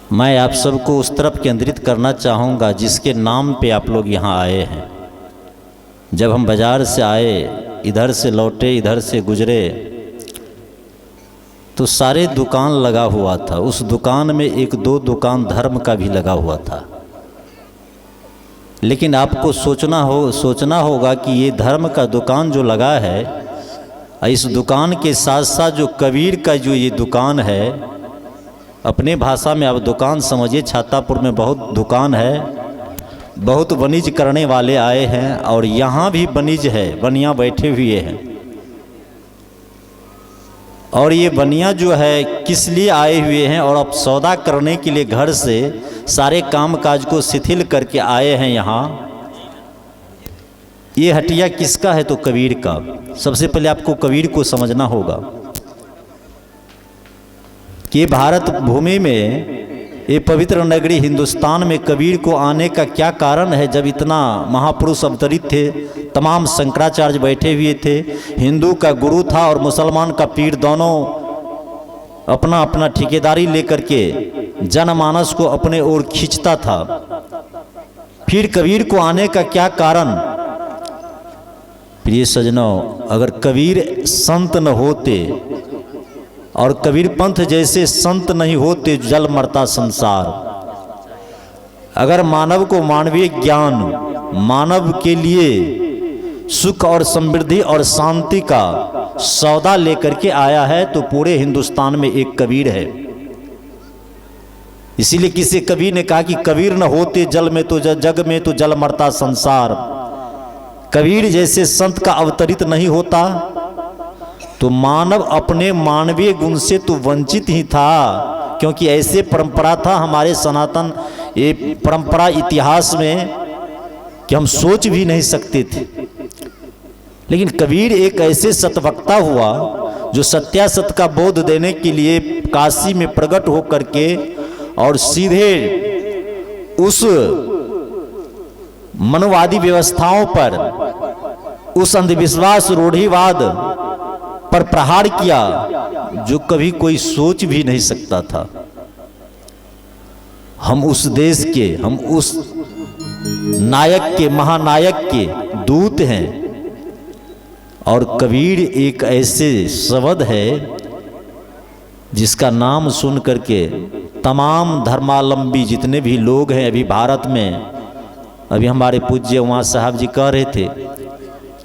मैं आप सबको उस तरफ केंद्रित करना चाहूँगा जिसके नाम पे आप लोग यहाँ आए हैं। जब हम बाज़ार से आए, इधर से लौटे, इधर से गुजरे, तो सारे दुकान लगा हुआ था। उस दुकान में एक दो दुकान धर्म का भी लगा हुआ था। लेकिन आपको सोचना होगा कि ये धर्म का दुकान जो लगा है, इस दुकान के साथ साथ जो कबीर का जो ये दुकान है, अपने भाषा में आप दुकान समझिए, छातापुर में बहुत दुकान है, बहुत वनिज करने वाले आए हैं और यहाँ भी वनिज है, बनिया बैठे हुए हैं। और ये बनिया जो है किस लिए आए हुए हैं, और अब सौदा करने के लिए घर से सारे काम काज को शिथिल करके आए हैं यहाँ। ये हटिया किसका है? तो कबीर का। सबसे पहले आपको कबीर को समझना होगा कि भारत भूमि में, ये पवित्र नगरी हिंदुस्तान में कबीर को आने का क्या कारण है। जब इतना महापुरुष अवतरित थे, तमाम शंकराचार्य बैठे हुए थे, हिंदू का गुरु था और मुसलमान का पीर, दोनों अपना अपना ठेकेदारी लेकर के जनमानस को अपने ओर खींचता था। फिर कबीर को आने का क्या कारण? प्रिय सजनों, अगर कबीर संत न होते और कबीर पंथ जैसे संत नहीं होते, जल मरता संसार। अगर मानव को मानवीय ज्ञान, मानव के लिए सुख और समृद्धि और शांति का सौदा लेकर के आया है, तो पूरे हिंदुस्तान में एक कबीर है। इसीलिए किसी कबीर ने कहा कि कबीर न होते जल में तो जग में तो जल मरता संसार। कबीर जैसे संत का अवतरित नहीं होता तो मानव अपने मानवीय गुण से तो वंचित ही था, क्योंकि ऐसे परंपरा था हमारे सनातन ये परंपरा इतिहास में कि हम सोच भी नहीं सकते थे। लेकिन कबीर एक ऐसे सतवक्ता हुआ जो सत्यासत का बोध देने के लिए काशी में प्रकट होकर के और सीधे उस मनवादी व्यवस्थाओं पर, उस अंधविश्वास रूढ़िवाद पर प्रहार किया जो कभी कोई सोच भी नहीं सकता था। हम उस देश के, हम उस नायक के, महानायक के दूत हैं। और कबीर एक ऐसे शब्द है जिसका नाम सुन करके तमाम धर्मावलंबी जितने भी लोग हैं अभी भारत में, अभी हमारे पूज्य उमा साहब जी कह रहे थे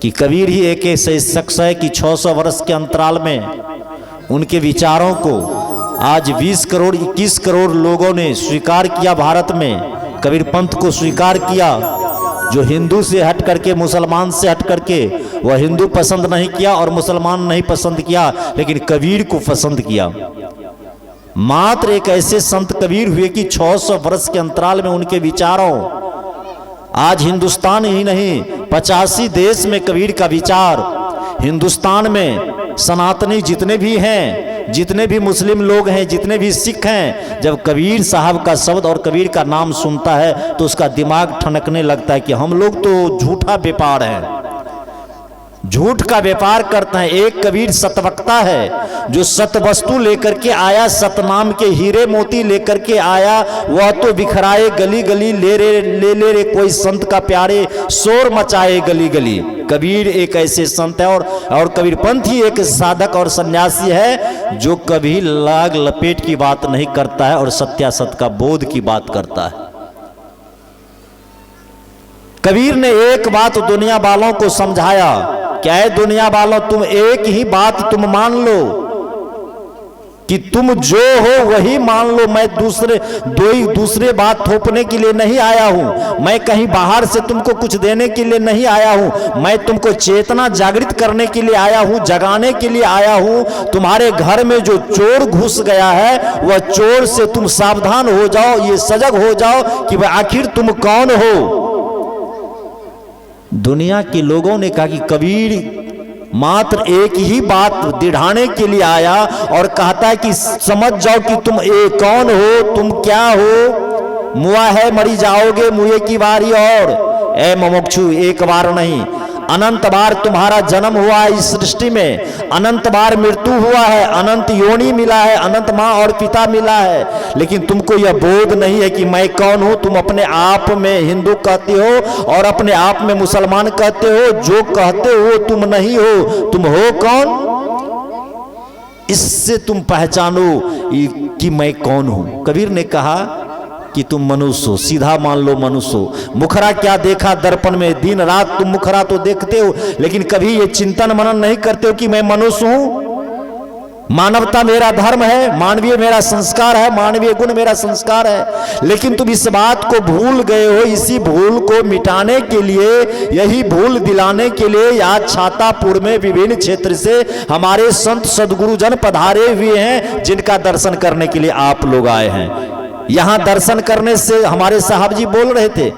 कि कबीर ही एक ऐसे शख्स है कि 600 वर्ष के अंतराल में उनके विचारों को आज 20 करोड़ 21 करोड़ लोगों ने स्वीकार किया। भारत में कबीर पंथ को स्वीकार किया। जो हिंदू से हट करके, मुसलमान से हट करके, वह हिंदू पसंद नहीं किया और मुसलमान नहीं पसंद किया, लेकिन कबीर को पसंद किया। मात्र एक ऐसे संत कबीर हुए कि 600 वर्ष के अंतराल में उनके विचारों, आज हिंदुस्तान ही नहीं 85 देश में कबीर का विचार, हिंदुस्तान में सनातनी जितने भी हैं, जितने भी मुस्लिम लोग हैं, जितने भी सिख हैं, जब कबीर साहब का शब्द और कबीर का नाम सुनता है तो उसका दिमाग ठनकने लगता है कि हम लोग तो झूठा व्यापार है, झूठ का व्यापार करते हैं। एक कबीर सतवक्ता है जो सत वस्तु लेकर के आया, सतनाम के हीरे मोती लेकर के आया। वह तो बिखराए गली गली, ले रे कोई संत का प्यारे, शोर मचाए गली गली। कबीर एक ऐसे संत है और कबीर पंथ ही एक साधक और सन्यासी है जो कभी लाग लपेट की बात नहीं करता है और सत्यासत का बोध की बात करता है। कबीर ने एक बात दुनिया वालों को समझाया, क्या है दुनिया वालों, तुम एक ही बात तुम मान लो कि तुम जो हो वही मान लो। मैं दूसरे बात थोपने के लिए नहीं आया हूं, मैं कहीं बाहर से तुमको कुछ देने के लिए नहीं आया हूं, मैं तुमको चेतना जागृत करने के लिए आया हूं, जगाने के लिए आया हूं। तुम्हारे घर में जो चोर घुस गया है वह चोर से तुम सावधान हो जाओ, ये सजग हो जाओ कि वह आखिर तुम कौन हो। दुनिया के लोगों ने कहा कि कबीर मात्र एक ही बात दिढ़ाने के लिए आया और कहता है कि समझ जाओ कि तुम कौन हो, तुम क्या हो। मुआ है मरी जाओगे, मुए की बारी और। ए मुमुक्षु, एक बार नहीं अनंत बार तुम्हारा जन्म हुआ है इस सृष्टि में, अनंत बार मृत्यु हुआ है, अनंत योनि मिला है, अनंत माँ और पिता मिला है, लेकिन तुमको यह बोध नहीं है कि मैं कौन हूं। तुम अपने आप में हिंदू कहते हो और अपने आप में मुसलमान कहते हो, जो कहते हो तुम नहीं हो। तुम हो कौन? इससे तुम पहचानो कि मैं कौन हूं। कबीर ने कहा कि तुम मनुष्य हो, सीधा मान लो मनुष्य हो। मुखरा क्या देखा दर्पण में, दिन रात तुम मुखरा तो देखते हो, लेकिन कभी ये चिंतन मनन नहीं करते हो कि मैं मनुष्य हूं। मानवता मेरा धर्म है, मानवीय मेरा संस्कार है, मानवीय गुण मेरा संस्कार है, लेकिन तुम इस बात को भूल गए हो। इसी भूल को मिटाने के लिए, यही भूल दिलाने के लिए आज छातापुर में विभिन्न क्षेत्र से हमारे संत सदगुरुजन पधारे हुए हैं, जिनका दर्शन करने के लिए आप लोग आए हैं। यहां दर्शन करने से हमारे साहब जी बोल रहे थे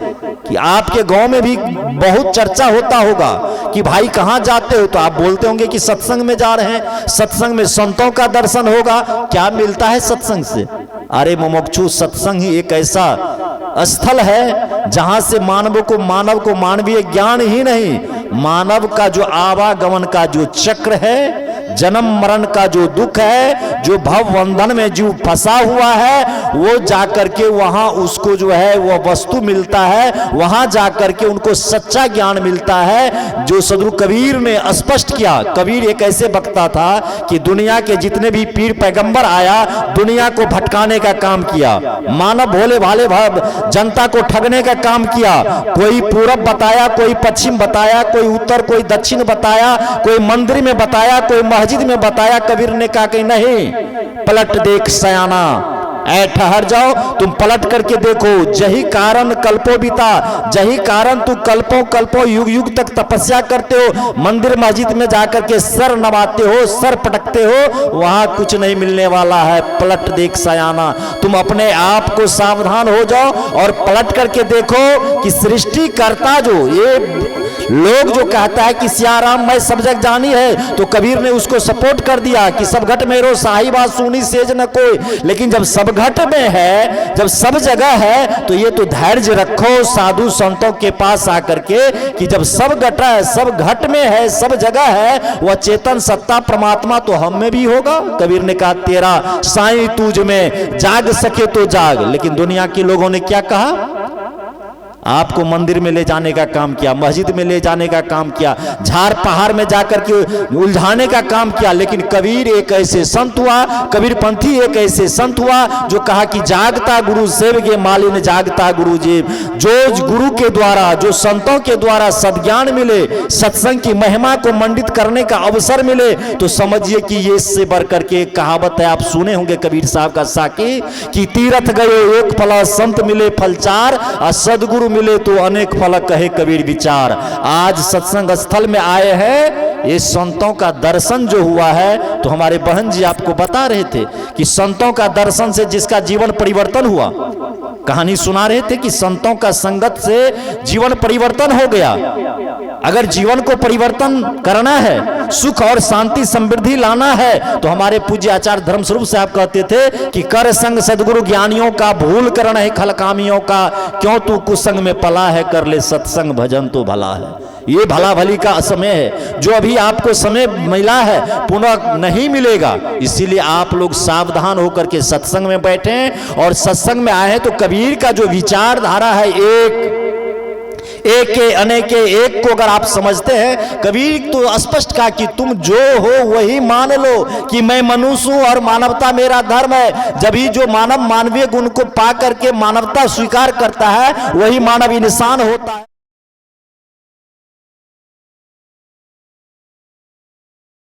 कि आपके गांव में भी बहुत चर्चा होता होगा कि भाई कहां जाते हो, तो आप बोलते होंगे कि सत्संग में जा रहे हैं, सत्संग में संतों का दर्शन होगा। क्या मिलता है सत्संग से? अरे मुमुक्षु, सत्संग ही एक ऐसा स्थल है जहां से मानव को मानवीय ज्ञान ही नहीं, मानव का जो आवागमन का जो चक्र है, जन्म मरण का जो दुख है, जो भव बंधन में जो फंसा हुआ है, वो जाकर के वहां उसको जो है वो वस्तु मिलता है, वहां जाकर के उनको सच्चा ज्ञान मिलता है, जो सदगुरु कबीर ने स्पष्ट किया। कबीर एक ऐसे वक्ता था कि दुनिया के जितने भी पीर पैगंबर आया, दुनिया को भटकाने का काम किया, मानव भोले भाले जनता को ठगने का काम किया। कोई पूरब बताया, कोई पश्चिम बताया, कोई उत्तर, कोई दक्षिण बताया, कोई मंदिर में बताया, कोई मस्जिद में बताया। कबीर ने कहा कि नहीं, पलट देख सयाना, ऐ ठहर जाओ, तुम पलट करके देखो। जही कारण कल्पों बीता, जही कारण तू कल्पों युग युग तक तपस्या करते हो, मंदिर मस्जिद में जाकर के सर नवाते हो, सर पटकते हो, वहां कुछ नहीं मिलने वाला है। पलट देख सयाना, तुम अपने आप को सावधान हो जाओ और पलट करके देखो कि सृष्टिकर्ता जो ये लोग जो कहता है कि सियाराम मैं सब जग जानी है, तो कबीर ने उसको सपोर्ट कर दिया कि सब घट में रो साहिबा सुनी सेज न कोई। लेकिन जब सब घट में है, जब सब जगह है, तो ये तो धैर्य रखो साधु संतों के पास आकर के कि जब सब घटा है, सब घट में है, सब जगह है, वह चेतन सत्ता परमात्मा तो हम में भी होगा। कबीर ने कहा तेरा साईं तुझ में, जाग सके तो जाग। लेकिन दुनिया के लोगों ने क्या कहा? आपको मंदिर में ले जाने का काम किया, मस्जिद में ले जाने का काम किया, झाड़ पहाड़ में जाकर के उलझाने का काम किया। लेकिन कबीर एक ऐसे संत हुआ, कबीर पंथी एक ऐसे संत हुआ जो कहा कि जागता गुरु सेवगे मालिन जागता गुरु जी। जो गुरु के द्वारा, जो संतों के द्वारा सद्ज्ञान मिले, सत्संग की महिमा को मंडित करने का अवसर मिले, तो समझिए कि ये इससे बढ़ करके एक कहावत है, आप सुने होंगे कबीर साहब का साकी, कि तीरथ गए एक फला संत मिले फल चार, और सदगुरु मिले तो अनेक फल कहे कबीर विचार। आज सत्संग स्थल में आए हैं, ये संतों का दर्शन जो हुआ है, तो हमारे बहन जी आपको बता रहे थे कि संतों का दर्शन से जिसका जीवन परिवर्तन हुआ, कहानी सुना रहे थे कि संतों का संगत से जीवन परिवर्तन हो गया। अगर जीवन को परिवर्तन करना है, सुख और शांति समृद्धि लाना है, तो हमारे पूज्य आचार्य धर्मस्वरूप साहब कहते थे कि कर संग सदगुरु ज्ञानियों का, भूल करना है खलकामियों का, क्यों तू कुसंग में पला है, कर ले सत्संग भजन तो भला है। ये भला भली का समय है, जो अभी आपको समय मिला है पुनः नहीं मिलेगा। इसीलिए आप लोग सावधान होकर के सत्संग में बैठे, और सत्संग में आए हैं तो कबीर का जो विचारधारा है, एक के अनेके एक को अगर आप समझते हैं, कबीर तो स्पष्ट कहा कि तुम जो हो वही मान लो कि मैं मनुष्य हूं और मानवता मेरा धर्म है। जब ही जो मानव मानवीय गुण को पा करके मानवता स्वीकार करता है, वही मानव इंसान होता है।